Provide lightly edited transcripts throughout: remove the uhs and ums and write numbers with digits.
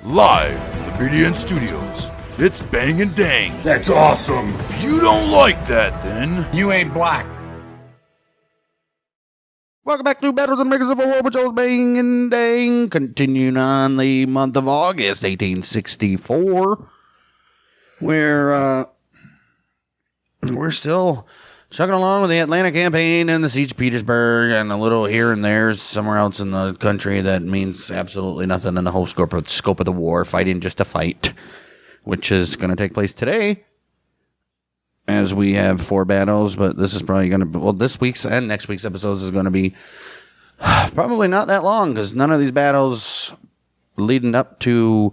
Live from the BDN Studios, it's Bang and Dang. That's awesome. If you don't like that, then You ain't black. Welcome back to Battles and Makers of a War, which I was Bang and Dang. Continuing on the month of August, 1864. We're still chugging along with the Atlanta campaign and the siege of Petersburg and a little here and there somewhere else in the country that means absolutely nothing in the whole scope of the war, fighting just to fight, which is going to take place today. As we have 4 battles, but this is probably going to be, well, this week's and next week's episodes is going to be probably not that long because none of these battles leading up to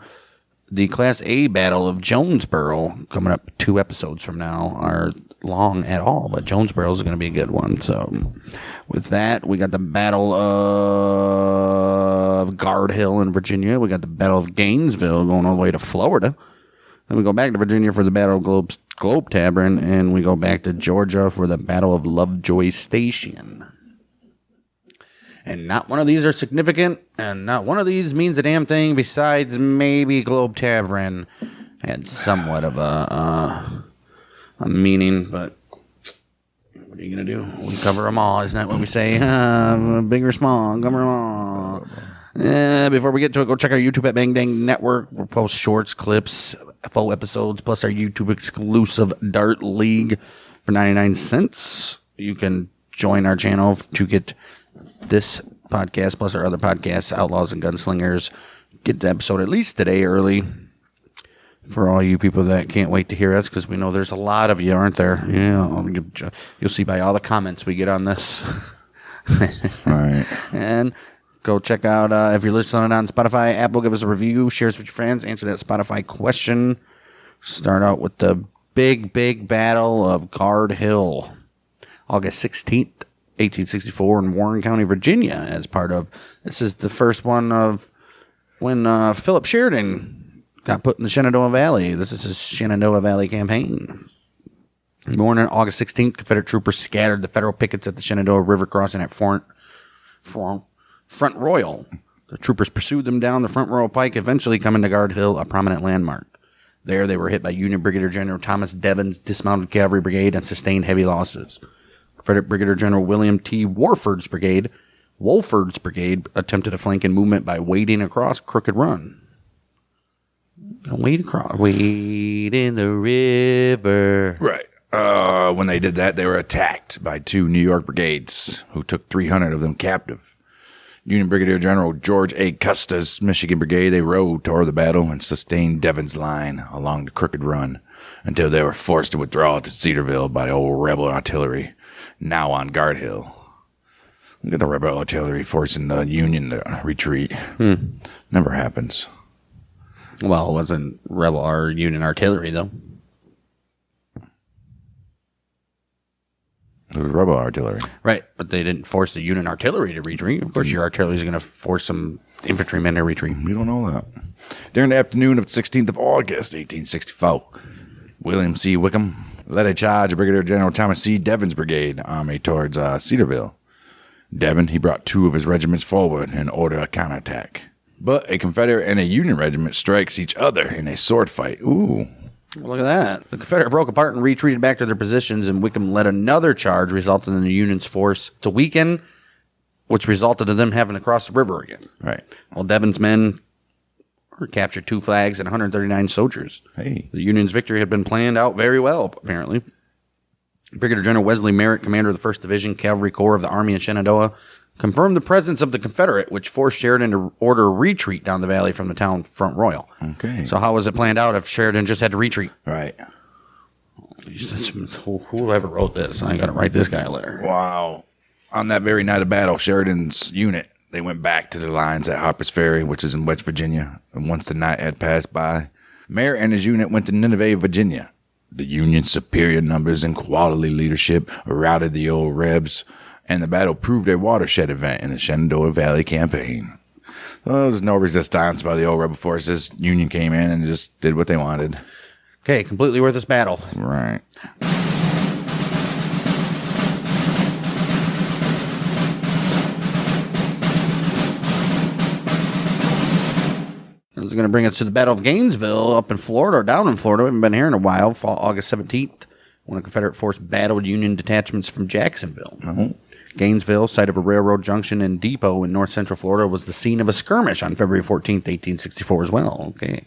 the Class A battle of Jonesboro coming up 2 episodes from now are long at all, but Jonesboro is going to be a good one. So with that, we got the Battle of Guard Hill in Virginia. We got the Battle of Gainesville going all the way to Florida. Then we go back to Virginia for the Battle of Globe Tavern, and we go back to Georgia for the Battle of Lovejoy Station. And not one of these are significant, and not one of these means a damn thing besides maybe Globe Tavern had somewhat of a meaning, but what are you going to do? We cover them all. Isn't that what we say? Big or small, cover them all. Before we get to it, go check our YouTube at Bang Dang Network. We'll post shorts, clips, full episodes, plus our YouTube exclusive Dart League for 99 cents. You can join our channel to get this podcast, plus our other podcasts, Outlaws and Gunslingers. Get the episode at least today early for all you people that can't wait to hear us, because we know there's a lot of you, aren't there? Yeah, you'll see by all the comments we get on this. right. And go check out, if you're listening on Spotify, Apple, give us a review, share us with your friends, answer that Spotify question. Start out with the big battle of Guard Hill, August 16th, 1864 in Warren County, Virginia, as part of, this is the first one of when Philip Sheridan got put in the Shenandoah Valley. This is his Shenandoah Valley campaign. Morning, August 16th, Confederate troopers scattered the Federal pickets at the Shenandoah River crossing at Front Royal. The troopers pursued them down the Front Royal Pike, eventually coming to Guard Hill, a prominent landmark. There, they were hit by Union Brigadier General Thomas Devon's dismounted cavalry brigade and sustained heavy losses. Confederate Brigadier General William T. Wolford's brigade attempted a flanking movement by wading across Crooked Run. Wade in the river. Right. When they did that, they were attacked by 2 New York brigades, who took 300 of them captive. Union Brigadier General George A. Custer's Michigan Brigade, they rode toward the battle and sustained Devon's line along the Crooked Run until they were forced to withdraw to Cedarville by the old rebel artillery, now on Guard Hill. Look at the rebel artillery forcing the Union to retreat. Never happens. Well, it wasn't rebel or Union artillery, though. It was rebel artillery. Right, but they didn't force the Union artillery to retreat. Of course, your artillery is going to force some infantrymen to retreat. We don't know that. During the afternoon of the 16th of August, 1864, William C. Wickham led a charge of Brigadier General Thomas C. Devon's brigade army towards Cedarville. Devon, he brought 2 of his regiments forward in order a counterattack. But a Confederate and a Union regiment strikes each other in a sword fight. Ooh. Well, look at that. The Confederate broke apart and retreated back to their positions, and Wickham led another charge, resulting in the Union's force to weaken, which resulted in them having to cross the river again. Right. Well, Devon's men captured 2 flags and 139 soldiers. Hey. The Union's victory had been planned out very well, apparently. Brigadier General Wesley Merritt, commander of the 1st Division Cavalry Corps of the Army in Shenandoah, confirmed the presence of the Confederate, which forced Sheridan to order a retreat down the valley from the town Front Royal. Okay. So how was it planned out if Sheridan just had to retreat? Right. Whoever wrote this, I got to write this guy a letter. Wow. On that very night of battle, Sheridan's unit, they went back to the lines at Harper's Ferry, which is in West Virginia. And once the night had passed by, Merritt and his unit went to Nineveh, Virginia. The Union's superior numbers and quality leadership routed the old Rebs, and the battle proved a watershed event in the Shenandoah Valley campaign. So there was no resistance by the old rebel forces. Union came in and just did what they wanted. Okay, completely worthless battle. Right. It was going to bring us to the Battle of Gainesville up in Florida, or down in Florida. We haven't been here in a while. Fall August 17th, when a Confederate force battled Union detachments from Jacksonville. Uh-huh. Gainesville, site of a railroad junction and depot in north central Florida, was the scene of a skirmish on February 14th, 1864 as well. Okay.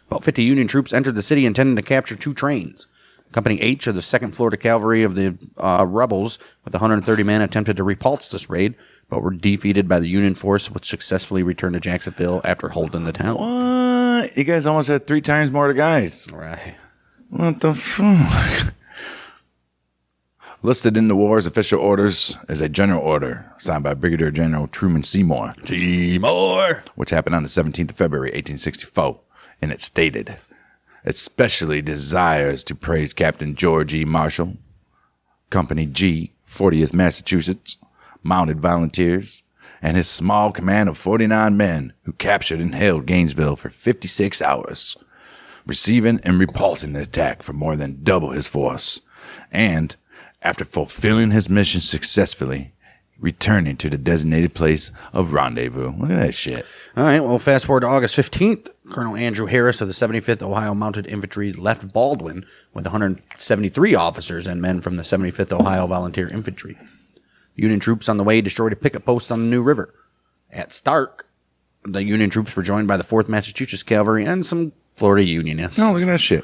About 50 Union troops entered the city intending to capture 2 trains. Company H of the 2nd Florida Cavalry of the rebels with 130 men attempted to repulse this raid, but were defeated by the Union force, which successfully returned to Jacksonville after holding the town. What? You guys almost had 3 times more guys. Right. What the fuck? Listed in the war's official orders is a general order signed by Brigadier General Truman Seymour, which happened on the 17th of February, 1864, and it stated, especially desires to praise Captain George E. Marshall, Company G, 40th Massachusetts, Mounted Volunteers, and his small command of 49 men who captured and held Gainesville for 56 hours, receiving and repulsing the attack for more than double his force, and after fulfilling his mission successfully, returning to the designated place of rendezvous. Look at that shit. All right, well, fast forward to August 15th. Colonel Andrew Harris of the 75th Ohio Mounted Infantry left Baldwin with 173 officers and men from the 75th Ohio Volunteer Infantry. Union troops on the way destroyed a picket post on the New River. At Stark, the Union troops were joined by the 4th Massachusetts Cavalry and some Florida Unionists. Oh, look at that shit.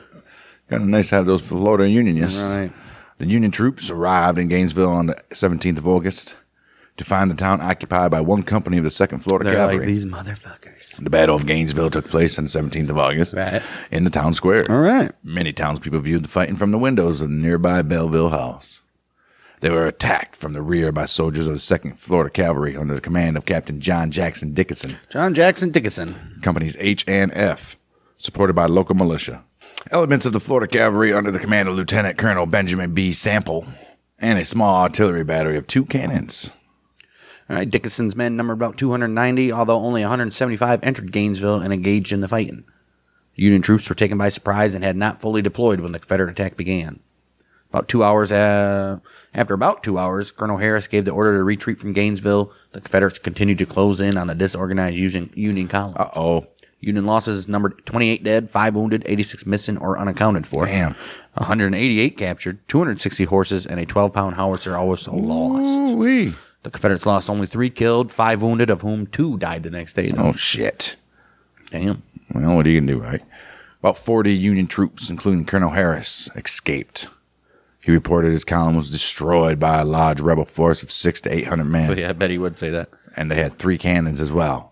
Kind of nice to have those Florida Unionists. Right. The Union troops arrived in Gainesville on the 17th of August to find the town occupied by one company of the 2nd Florida They're Cavalry. like these motherfuckers. The Battle of Gainesville took place on the 17th of August in the town square. All right. Many townspeople viewed the fighting from the windows of the nearby Belleville House. They were attacked from the rear by soldiers of the 2nd Florida Cavalry under the command of Captain John Jackson Dickinson. John Jackson Dickinson. Companies H and F, supported by local militia. Elements of the Florida Cavalry under the command of Lieutenant Colonel Benjamin B. Sample, and a small artillery battery of 2 cannons. All right, Dickinson's men numbered about 290, although only 175 entered Gainesville and engaged in the fighting. Union troops were taken by surprise and had not fully deployed when the Confederate attack began. After about 2 hours, Colonel Harris gave the order to retreat from Gainesville. The Confederates continued to close in on the disorganized Union column. Uh-oh. Union losses numbered 28 dead, 5 wounded, 86 missing or unaccounted for. Damn. 188 captured, 260 horses, and a 12-pound howitzer also lost. Ooh-wee. The Confederates lost only 3 killed, 5 wounded, of whom 2 died the next day. Oh, shit. Damn. Well, what are you going to do, right? About 40 Union troops, including Colonel Harris, escaped. He reported his column was destroyed by a large rebel force of 600 to 800 men. Yeah, I bet he would say that. And they had 3 cannons as well.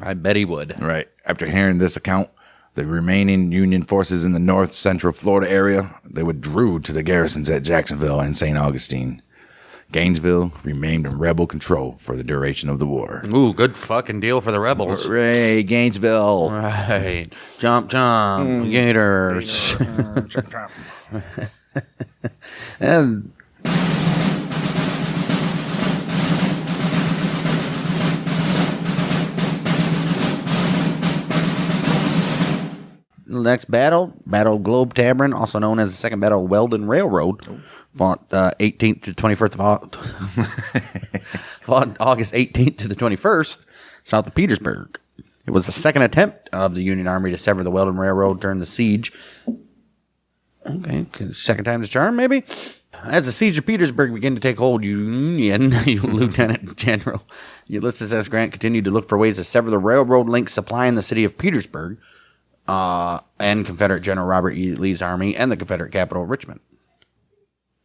I bet he would. Right. After hearing this account, the remaining Union forces in the north central Florida area, they withdrew to the garrisons at Jacksonville and St. Augustine. Gainesville remained in rebel control for the duration of the war. Ooh, good fucking deal for the rebels. Hooray, Gainesville. Right. Jump, jump, Gators. And the next Battle of Globe Tavern, also known as the Second Battle of Welden Railroad, fought 18th to 21st fought August 18th to the 21st, south of Petersburg. It was the second attempt of the Union Army to sever the Welden Railroad during the siege. Okay, second time the charm, maybe? As the siege of Petersburg began to take hold, Union Lieutenant General Ulysses S. Grant continued to look for ways to sever the railroad link supplying the city of Petersburg and Confederate General Robert E. Lee's army and the Confederate capital, Richmond.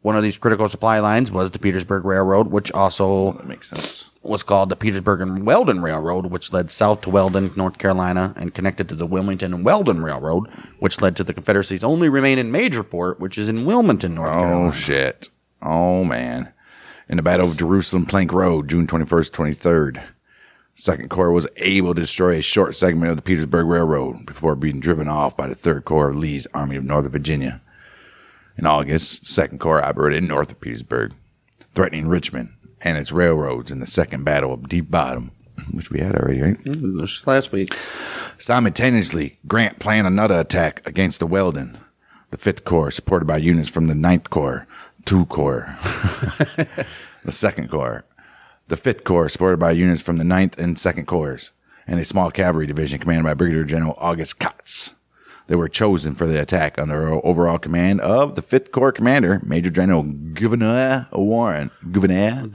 One of these critical supply lines was the Petersburg Railroad, which also That makes sense. was called the Petersburg and Welden Railroad, which led south to Welden, North Carolina, and connected to the Wilmington and Welden Railroad, which led to the Confederacy's only remaining major port, which is in Wilmington, North Carolina. Oh, shit. Oh, man. In the Battle of Jerusalem Plank Road, June 21st, 23rd, Second Corps was able to destroy a short segment of the Petersburg Railroad before being driven off by the Third Corps of Lee's Army of Northern Virginia. In August, Second Corps operated north of Petersburg, threatening Richmond and its railroads in the Second Battle of Deep Bottom, which we had already, right? This last week. Simultaneously, Grant planned another attack against the Welden. The 5th Corps, supported by units from the 9th Corps, 2 Corps, the 2nd Corps. The 5th Corps, supported by units from the 9th and 2nd Corps, and a small cavalry division commanded by Brigadier General August Kotz. They were chosen for the attack under overall command of the 5th Corps commander, Major General Gouverneur Warren. Gouverneur.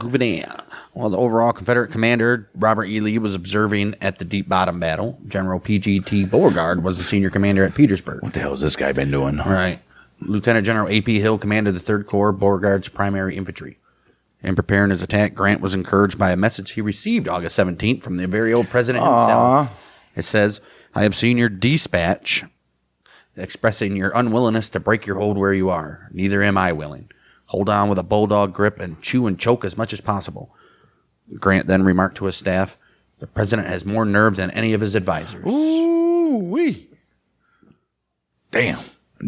While the overall Confederate commander, Robert E. Lee, was observing at the Deep Bottom battle, General P.G.T. Beauregard was the senior commander at Petersburg. What the hell has this guy been doing? Right. Lieutenant General A.P. Hill commanded the 3rd Corps, Beauregard's primary infantry. In preparing his attack, Grant was encouraged by a message he received August 17th from the very old president himself. It says, "I have seen your dispatch expressing your unwillingness to break your hold where you are. Neither am I willing. Hold on with a bulldog grip and chew and choke as much as possible." Grant then remarked to his staff, "The president has more nerve than any of his advisors." Ooh-wee. Damn.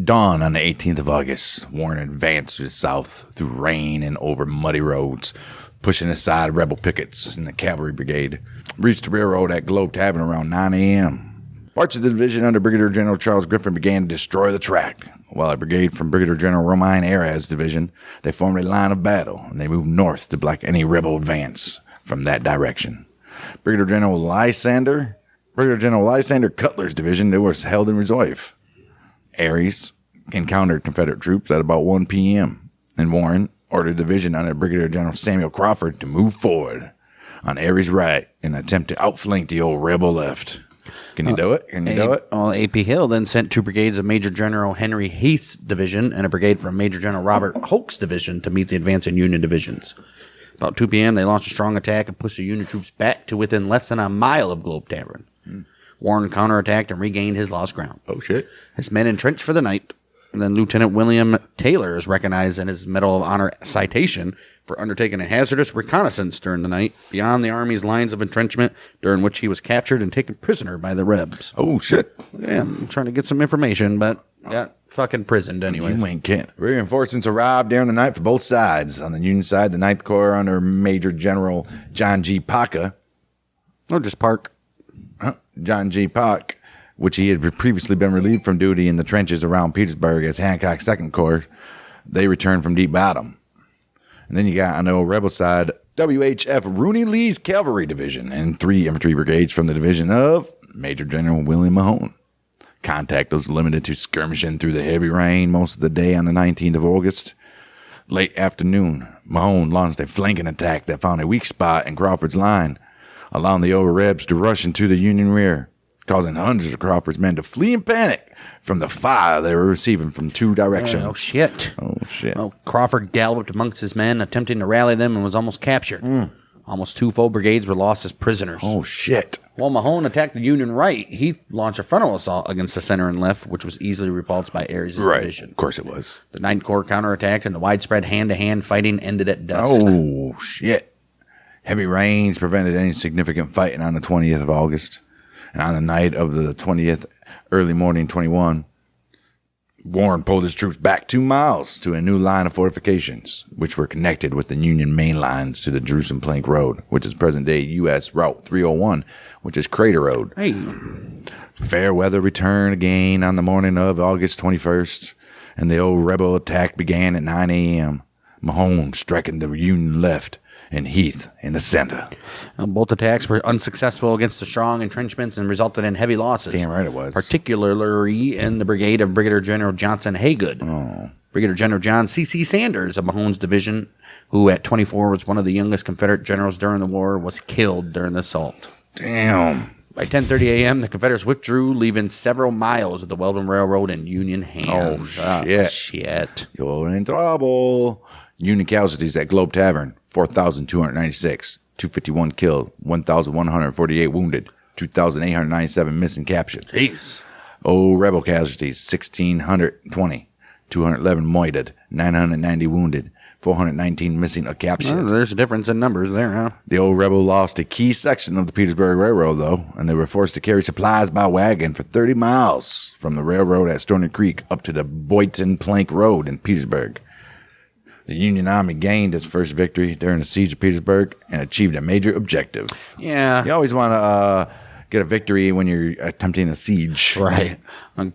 Dawn on the 18th of August, Warren advanced to the south through rain and over muddy roads, pushing aside rebel pickets in the cavalry brigade. Reached the railroad at Globe Tavern around 9 a.m. Parts of the division under Brigadier General Charles Griffin began to destroy the track, while a brigade from Brigadier General Romain Ayres's division, they formed a line of battle, and they moved north to block any rebel advance from that direction. Brigadier General Lysander Cutler's division, they were held in reserve. Ayres encountered Confederate troops at about 1 p.m., and Warren ordered the division under Brigadier General Samuel Crawford to move forward on Ayres' right in an attempt to outflank the old rebel left. Can you do it? Well, A.P. Hill then sent 2 brigades of Major General Henry Heath's division and a brigade from Major General Robert Hoke's division to meet the advancing Union divisions. About 2 p.m., they launched a strong attack and pushed the Union troops back to within less than a mile of Globe Tavern. Warren counterattacked and regained his lost ground. Oh, shit. His men entrenched for the night. And then Lieutenant William Taylor is recognized in his Medal of Honor citation for undertaking a hazardous reconnaissance during the night beyond the Army's lines of entrenchment, during which he was captured and taken prisoner by the Rebs. Oh, shit. Yeah, I'm trying to get some information, but got fucking prisoned anyway. You ain't kidding. Reinforcements arrived during the night for both sides. On the Union side, the 9th Corps under Major General John G. Paca. Or just Park. John G. Pack, which he had previously been relieved from duty in the trenches around Petersburg as Hancock's 2nd Corps, they returned from Deep Bottom. And then you got on the old rebel side, W.H.F. Rooney Lee's Cavalry Division and 3 infantry brigades from the division of Major General William Mahone. Contact was limited to skirmishing through the heavy rain most of the day on the 19th of August. Late afternoon, Mahone launched a flanking attack that found a weak spot in Crawford's line, allowing the old Rebs to rush into the Union rear, causing hundreds of Crawford's men to flee in panic from the fire they were receiving from 2 directions. Oh, shit. Well, Crawford galloped amongst his men, attempting to rally them, and was almost captured. Almost 2 full brigades were lost as prisoners. Oh, shit. While Mahone attacked the Union right, he launched a frontal assault against the center and left, which was easily repulsed by Ayres' division. Of course it was. The 9th Corps counterattacked, and the widespread hand-to-hand fighting ended at dusk. Oh, shit. Heavy rains prevented any significant fighting on the 20th of August. And on the night of the 20th, early morning 21, Warren pulled his troops back 2 miles to a new line of fortifications, which were connected with the Union main lines to the Jerusalem Plank Road, which is present-day U.S. Route 301, which is Crater Road. Hey. Fair weather returned again on the morning of August 21st, and the old rebel attack began at 9 a.m., Mahone striking the Union left and Heath in the center. Both attacks were unsuccessful against the strong entrenchments and resulted in heavy losses. Damn right it was. Particularly in the brigade of Brigadier General Johnson Haygood. Brigadier General John C.C. Sanders of Mahone's division, who at 24 was one of the youngest Confederate generals during the war, was killed during the assault. Damn. By 10:30 a.m., the Confederates withdrew, leaving several miles of the Weldon Railroad in Union hands. Oh, shit. Shit. You're in trouble. Union casualties at Globe Tavern, 4,296. 251 killed, 1,148 wounded, 2,897 missing captured. Jeez. Rebel casualties, 1,620. 211 moited, 990 wounded, 419 missing or captured. Well, there's a difference in numbers there, huh? The old rebel lost a key section of the Petersburg Railroad, though, and they were forced to carry supplies by wagon for 30 miles from the railroad at Stony Creek up to the Boynton Plank Road in Petersburg. The Union Army gained its first victory during the siege of Petersburg and achieved a major objective. Yeah. You always want to get a victory when you're attempting a siege. Right.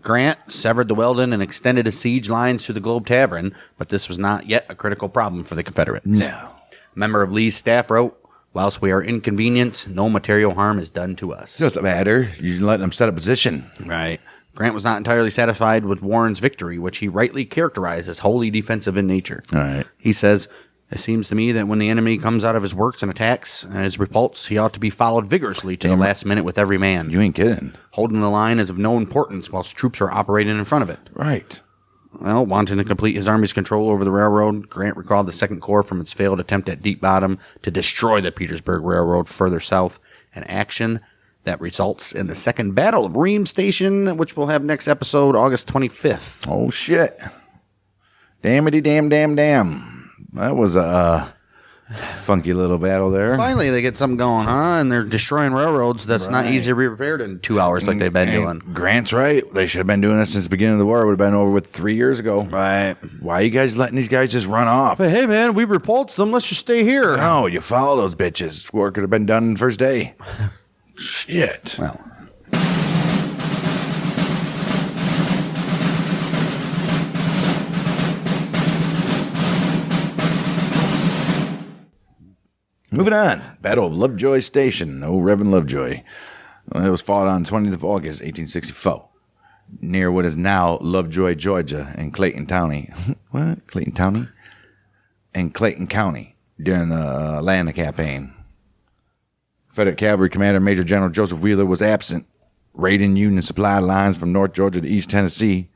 Grant severed the Welden and extended his siege lines to the Globe Tavern, but this was not yet a critical problem for the Confederates. No. A member of Lee's staff wrote, Whilst we are inconvenienced, no material harm is done to us. Doesn't matter. You're letting them set a position. Right. Grant was not entirely satisfied with Warren's victory, which he rightly characterized as wholly defensive in nature. All right. He says, "It seems to me that when the enemy comes out of his works and attacks and is repulsed, he ought to be followed vigorously to the last minute with every man. You ain't kidding. Holding the line is of no importance whilst troops are operating in front of it." Right. Well, wanting to complete his army's control over the railroad, Grant recalled the Second Corps from its failed attempt at Deep Bottom to destroy the Petersburg Railroad further south, an action that results in the Second Battle of Ream Station, which we'll have next episode, August 25th. Oh, shit. Damnity damn. That was a funky little battle there. Finally, they get something going, huh? And they're destroying railroads that's not easy to be repaired in 2 hours like they've been doing. Grant's right. They should have been doing this since the beginning of the war. It would have been over with 3 years ago. Right. Why are you guys letting these guys just run off? But hey, man, we repulsed them. Let's just stay here. No, you follow those bitches. War could have been done in the first day. Shit. Well. Moving on. Battle of Lovejoy Station. Oh, Reverend Lovejoy. Well, it was fought on 20th of August, 1864, near what is now Lovejoy, Georgia, in Clayton County. What? Clayton County? In Clayton County during the Atlanta campaign. Confederate Cavalry Commander Major General Joseph Wheeler was absent, raiding Union supply lines from North Georgia to East Tennessee.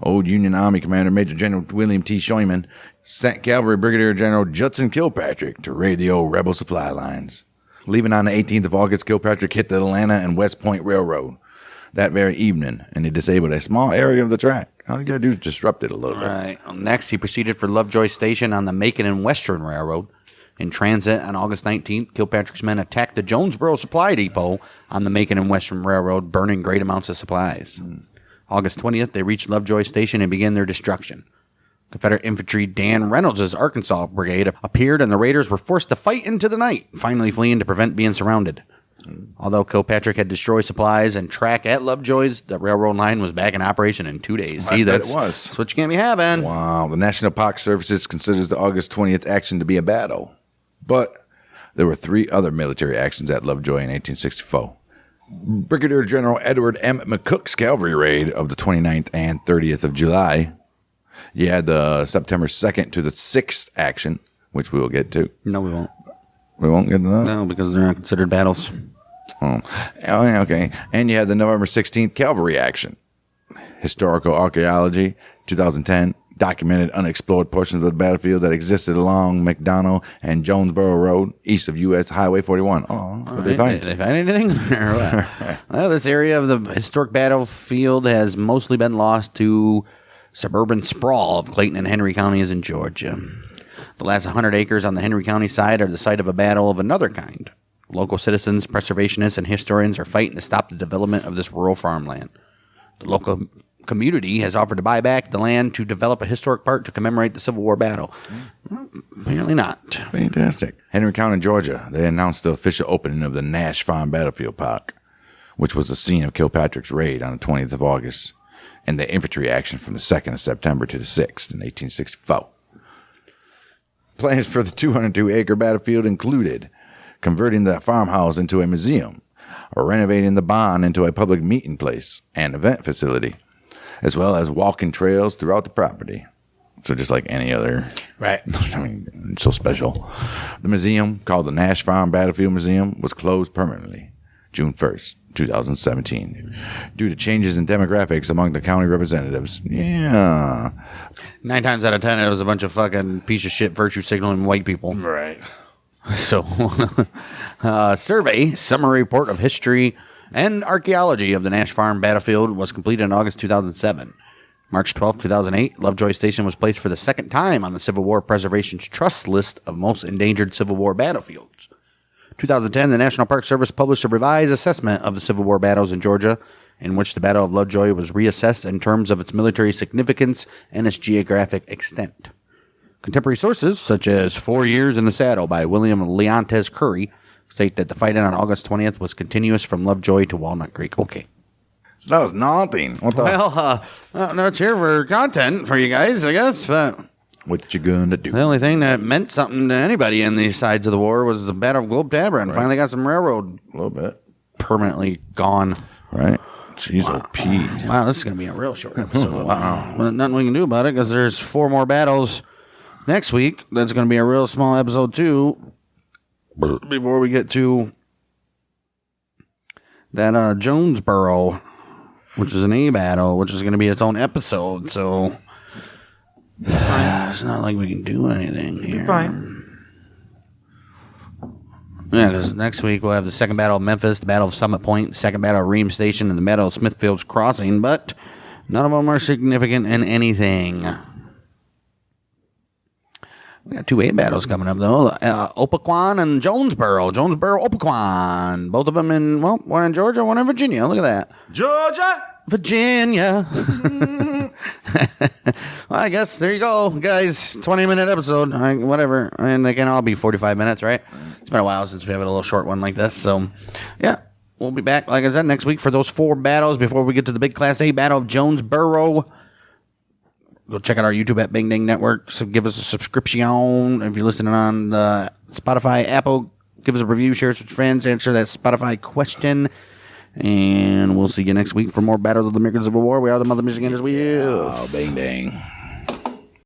Old Union Army Commander Major General William T. Scheumann sent Cavalry Brigadier General Judson Kilpatrick to raid the old rebel supply lines. Leaving on the 18th of August, Kilpatrick hit the Atlanta and West Point Railroad that very evening, and he disabled a small area of the track. All you got to do is disrupt it a little bit. Right. Next, he proceeded for Lovejoy Station on the Macon and Western Railroad. In transit on August 19th, Kilpatrick's men attacked the Jonesboro Supply Depot on the Macon and Western Railroad, burning great amounts of supplies. August 20th, they reached Lovejoy Station and began their destruction. Confederate infantry Dan Reynolds' Arkansas Brigade appeared, and the raiders were forced to fight into the night, finally fleeing to prevent being surrounded. Although Kilpatrick had destroyed supplies and track at Lovejoy's, the railroad line was back in operation in 2 days. I bet it was. That's what you can't be having. Wow. The National Park Services considers the August 20th action to be a battle. But there were 3 other military actions at Lovejoy in 1864. Brigadier General Edward M. McCook's cavalry raid of the 29th and 30th of July. You had the September 2nd to the 6th action, which we will get to. No, we won't. We won't get to that? No, because they're not considered battles. Oh, yeah, okay. And you had the November 16th cavalry action. Historical Archaeology, 2010, documented unexplored portions of the battlefield that existed along McDonough and Jonesboro Road, east of U.S. Highway 41. Oh, what did they find? Did they find anything? Well, this area of the historic battlefield has mostly been lost to suburban sprawl of Clayton and Henry counties in Georgia. The last 100 acres on the Henry County side are the site of a battle of another kind. Local citizens, preservationists, and historians are fighting to stop the development of this rural farmland. The local community has offered to buy back the land to develop a historic park to commemorate the Civil War battle. Apparently not. Fantastic. Henry County, Georgia, they announced the official opening of the Nash Farm Battlefield Park, which was the scene of Kilpatrick's raid on the 20th of August and the infantry action from the 2nd of September to the 6th in 1864. Plans for the 202-acre battlefield included converting the farmhouse into a museum, or renovating the barn into a public meeting place and event facility, as well as walking trails throughout the property. So just like any other. Right. I mean, it's so special. The museum, called the Nash Farm Battlefield Museum, was closed permanently June 1st, 2017, due to changes in demographics among the county representatives. Yeah. 9 times out of 10, it was a bunch of fucking piece of shit virtue signaling white people. Right. So, survey, summary report of history and archaeology of the Nash Farm Battlefield was completed in August 2007. March 12, 2008, Lovejoy Station was placed for the second time on the Civil War Preservation's Trust list of most endangered Civil War battlefields. 2010, the National Park Service published a revised assessment of the Civil War battles in Georgia, in which the Battle of Lovejoy was reassessed in terms of its military significance and its geographic extent. Contemporary sources, such as 4 Years in the Saddle by William Leontes Curry, state that the fighting on August 20th was continuous from Lovejoy to Walnut Creek. Okay. So that was nothing. What the? Well, that's here for content for you guys, I guess. But What you gonna do? The only thing that meant something to anybody in these sides of the war was the Battle of Globe Tavern. Finally got some railroad A little bit. permanently gone. Right. Jeez, Pete. Wow, this is going to be a real short episode. Wow. Well, nothing we can do about it because there's 4 more battles next week. That's going to be a real small episode, too. Before we get to that Jonesboro, which is an A battle, which is going to be its own episode. So it's not like we can do anything here. Fine. Yeah, because next week we'll have the second battle of Memphis, the battle of Summit Point, second battle of Ream Station, and the battle of Smithfield's Crossing, but none of them are significant in anything. We got 2 A battles coming up, though. Opequan and Jonesboro. Jonesboro, Opequan. Both of them in, well, one in Georgia, one in Virginia. Look at that. Georgia! Virginia. Well, I guess there you go, guys. 20-minute episode, whatever. And they can all be 45 minutes, right? It's been a while since we have a little short one like this. So, yeah, we'll be back, like I said, next week for those 4 battles before we get to the big Class A battle of Jonesboro. Go check out our YouTube at Bing Ding Network. So give us a subscription. If you're listening on the Spotify, Apple, give us a review, share it with your friends, answer that Spotify question. And we'll see you next week for more battles of the American Civil War. We are the Mother Michiganders. We Oh, bang, dang.